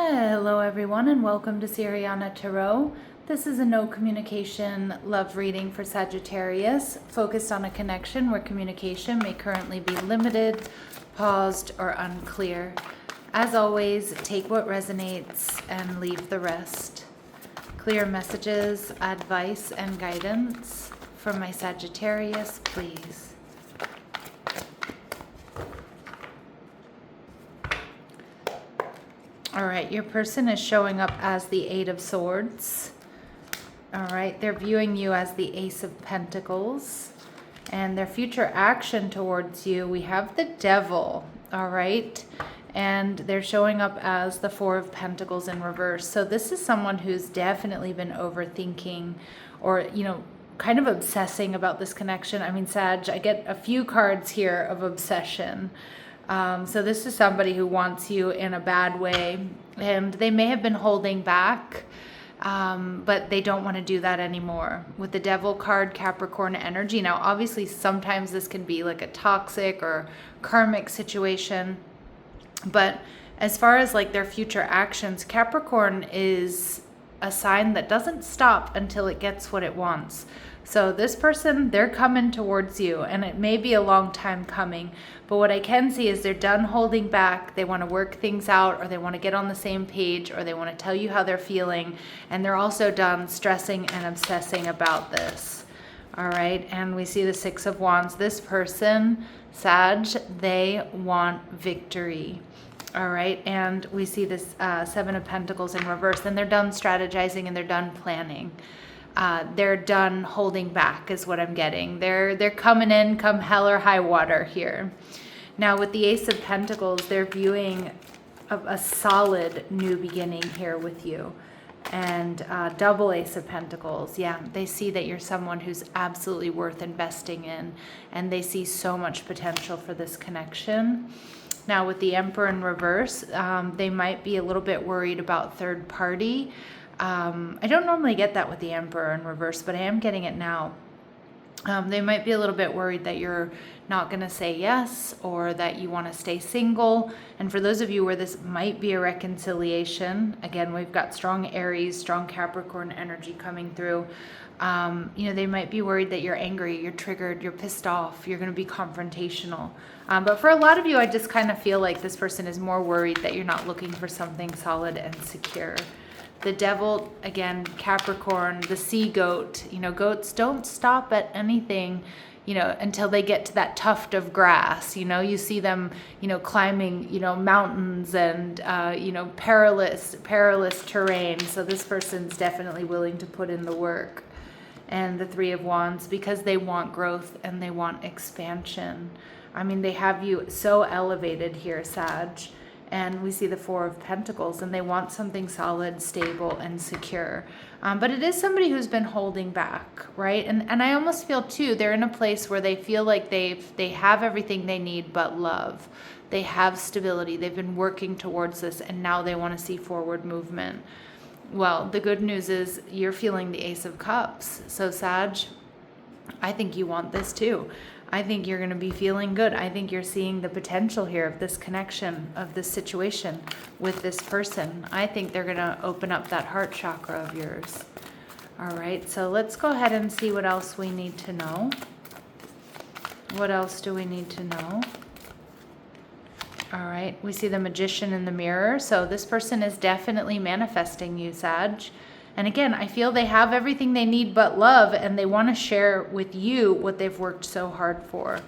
Hello everyone and welcome to Siriana Tarot. This is a no communication love reading for Sagittarius, focused on a connection where communication may currently be limited, paused, or unclear. As always, take what resonates and leave the rest. Clear messages, advice, and guidance from my Sagittarius, please. All right, your person is showing up as the Eight of Swords. All right, they're viewing you as the Ace of Pentacles. And their future action towards you, we have the Devil, all right? And they're showing up as the Four of Pentacles in reverse. So this is someone who's definitely been overthinking or, kind of obsessing about this connection. I mean, Sag, I get a few cards here of obsession. So this is somebody who wants you in a bad way, and they may have been holding back, but they don't want to do that anymore. With the Devil card, Capricorn energy. Now, obviously, sometimes this can be like a toxic or karmic situation, but as far as like their future actions, Capricorn is a sign that doesn't stop until it gets what it wants. So this person, they're coming towards you, and it may be a long time coming, but what I can see is they're done holding back. They want to work things out, or they want to get on the same page, or they want to tell you how they're feeling, and they're also done stressing and obsessing about this. All right, and we see the Six of Wands. This person, Sag, they want victory. All right, and we see this Seven of Pentacles in reverse, and they're done strategizing and they're done planning. They're done holding back is what I'm getting. They're coming in come hell or high water here. Now with the Ace of Pentacles, they're viewing a solid new beginning here with you. And double Ace of Pentacles, yeah, they see that you're someone who's absolutely worth investing in, and they see so much potential for this connection. Now with the Emperor in reverse, they might be a little bit worried about third party. I don't normally get that with the Emperor in reverse, but I am getting it now. They might be a little bit worried that you're not going to say yes, or that you want to stay single. And for those of you where this might be a reconciliation, again, we've got strong Aries, strong Capricorn energy coming through. They might be worried that you're angry, you're triggered, you're pissed off, you're going to be confrontational. But for a lot of you, I just kind of feel like this person is more worried that you're not looking for something solid and secure. The Devil, again, Capricorn, the sea goat, goats don't stop at anything, until they get to that tuft of grass. You see them, climbing, mountains and, perilous terrain. So this person's definitely willing to put in the work. And the Three of Wands, because they want growth and they want expansion. I mean, they have you so elevated here, Sag. And we see the Four of Pentacles, and they want something solid, stable, and secure. But it is somebody who's been holding back, right? And I almost feel, too, they're in a place where they feel like they have everything they need but love. They have stability. They've been working towards this, and now they want to see forward movement. Well, the good news is you're feeling the Ace of Cups. So, Sag, I think you want this, too. I think you're going to be feeling good. I think you're seeing the potential here of this connection, of this situation with this person. I think they're going to open up that heart chakra of yours. All right, so let's go ahead and see what else we need to know. What else do we need to know? All right, we see the Magician in the mirror. So this person is definitely manifesting you, Sag. And again, I feel they have everything they need but love, and they want to share with you what they've worked so hard for.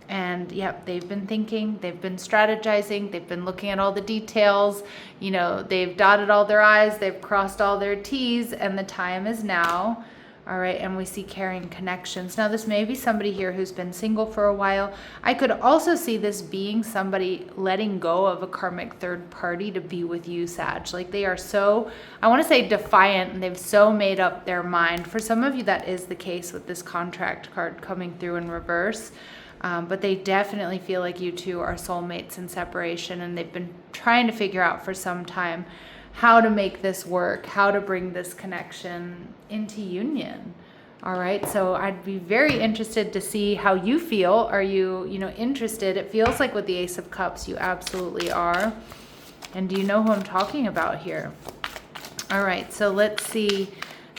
And yep, they've been thinking, they've been strategizing, they've been looking at all the details, they've dotted all their I's, they've crossed all their T's, and the time is now. All right, and we see caring connections. Now, this may be somebody here who's been single for a while. I could also see this being somebody letting go of a karmic third party to be with you, Sag. Like they are so, I want to say defiant, and they've so made up their mind. For some of you, that is the case with this contract card coming through in reverse. But they definitely feel like you two are soulmates in separation, and they've been trying to figure out for some time how to make this work, how to bring this connection into union. All right, so I'd be very interested to see how you feel. Are you, interested? It feels like with the Ace of Cups, you absolutely are. And do you know who I'm talking about here? All right, so let's see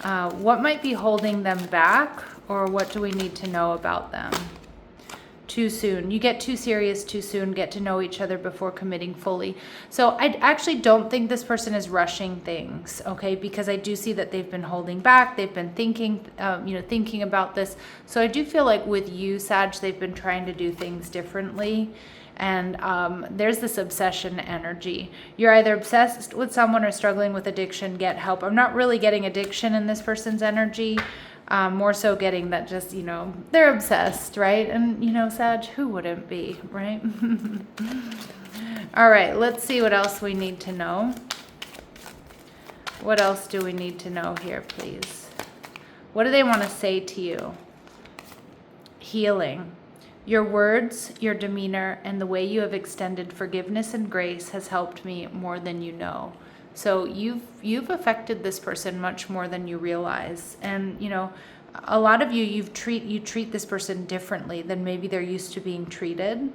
what might be holding them back, or what do we need to know about them? Too soon. You get too serious too soon, get to know each other before committing fully. So I actually don't think this person is rushing things, okay? Because I do see that they've been holding back. They've been thinking, thinking about this. So I do feel like with you, Sag, they've been trying to do things differently. And there's this obsession energy. You're either obsessed with someone or struggling with addiction, get help. I'm not really getting addiction in this person's energy. More so getting that just, they're obsessed, right? And, Sag, who wouldn't be, right? All right, let's see what else we need to know. What else do we need to know here, please? What do they want to say to you? Healing. Your words, your demeanor, and the way you have extended forgiveness and grace has helped me more than you know. So you've affected this person much more than you realize. And, a lot of you treat this person differently than maybe they're used to being treated.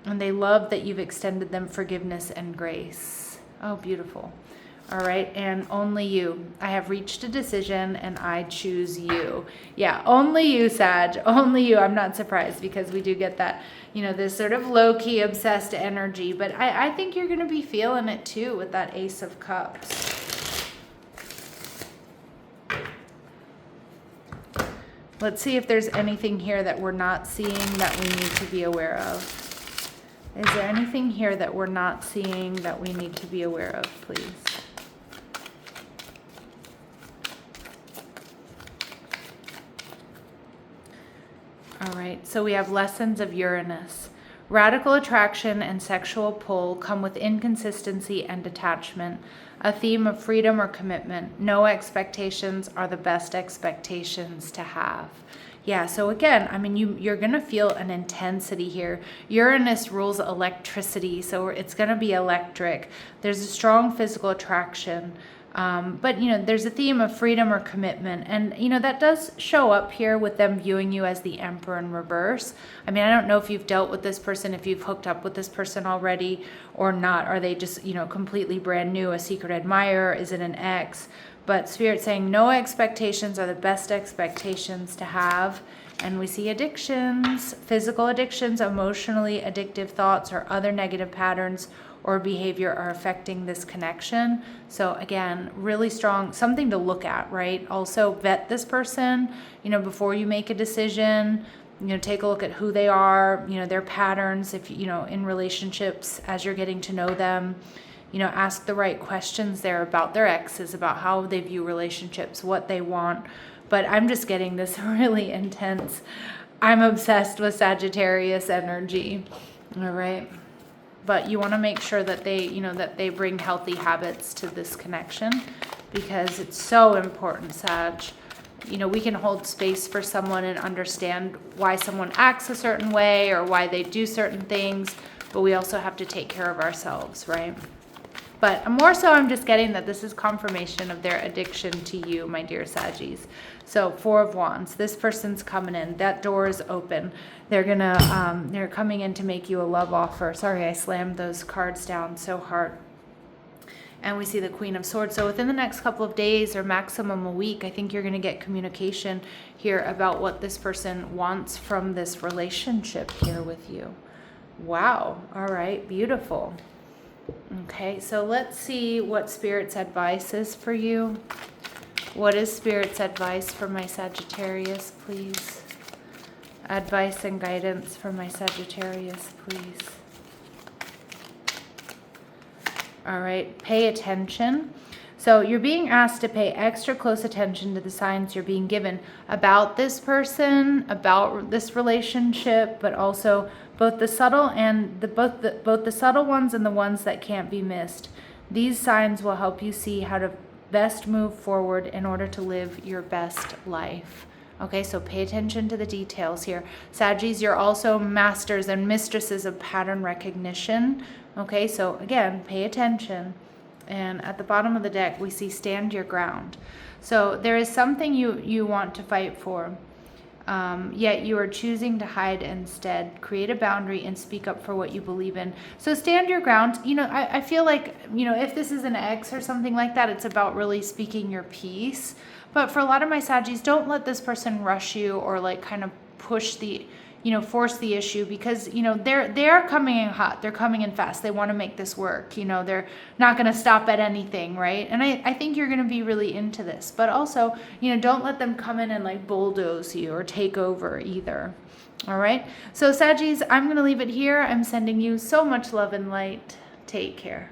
And they love that you've extended them forgiveness and grace. Oh, beautiful. All right, and only you. I have reached a decision and I choose you. Yeah, only you, Sag. Only you. I'm not surprised because we do get that, this sort of low-key obsessed energy. But I think you're going to be feeling it too with that Ace of Cups. Let's see if there's anything here that we're not seeing that we need to be aware of. Is there anything here that we're not seeing that we need to be aware of, please? All right, so we have lessons of Uranus. Radical attraction and sexual pull come with inconsistency and detachment. A theme of freedom or commitment. No expectations are the best expectations to have. Yeah, so again, you're going to feel an intensity here. Uranus rules electricity, so it's going to be electric. There's a strong physical attraction. But there's a theme of freedom or commitment. And, that does show up here with them viewing you as the Emperor in reverse. I don't know if you've dealt with this person, if you've hooked up with this person already or not. Are they just, completely brand new, a secret admirer? Is it an ex? But Spirit saying no expectations are the best expectations to have. And we see addictions, physical addictions, emotionally addictive thoughts, or other negative patterns or behavior are affecting this connection. So again, really strong, something to look at, right? Also vet this person, before you make a decision, take a look at who they are, their patterns, if, in relationships, as you're getting to know them, ask the right questions there about their exes, about how they view relationships, what they want. But I'm just getting this really intense, I'm obsessed with Sagittarius energy, all right? But you want to make sure that they bring healthy habits to this connection, because it's so important, Sag. We can hold space for someone and understand why someone acts a certain way or why they do certain things, but we also have to take care of ourselves, right? But more so, I'm just getting that this is confirmation of their addiction to you, my dear Saggies. So 4 of Wands, this person's coming in. That door is open. They're coming in to make you a love offer. Sorry, I slammed those cards down so hard. And we see the Queen of Swords. So within the next couple of days or maximum a week, I think you're going to get communication here about what this person wants from this relationship here with you. Wow. All right. Beautiful. Okay, so let's see what Spirit's advice is for you. What is Spirit's advice for my Sagittarius, please? Advice and guidance for my Sagittarius, please. All right, pay attention. So you're being asked to pay extra close attention to the signs you're being given about this person, about this relationship, but also both the subtle and both the subtle ones and the ones that can't be missed. These signs will help you see how to best move forward in order to live your best life. Okay, so pay attention to the details here. Saggies, you're also masters and mistresses of pattern recognition. Okay, so again, pay attention. And at the bottom of the deck, we see stand your ground. So there is something you want to fight for. yet you are choosing to hide instead. Create a boundary and speak up for what you believe in. So stand your ground. You know, I feel like, you know, if this is an ex or something like that, it's about really speaking your piece. But for a lot of my Saggies, don't let this person rush you or like kind of push the, you know, force the issue, because, you know, they are coming in hot. They're coming in fast. They want to make this work. You know, they're not going to stop at anything, right? And I think you're going to be really into this. But also, you know, don't let them come in and like bulldoze you or take over either. All right? So Saggies, I'm going to leave it here. I'm sending you so much love and light. Take care.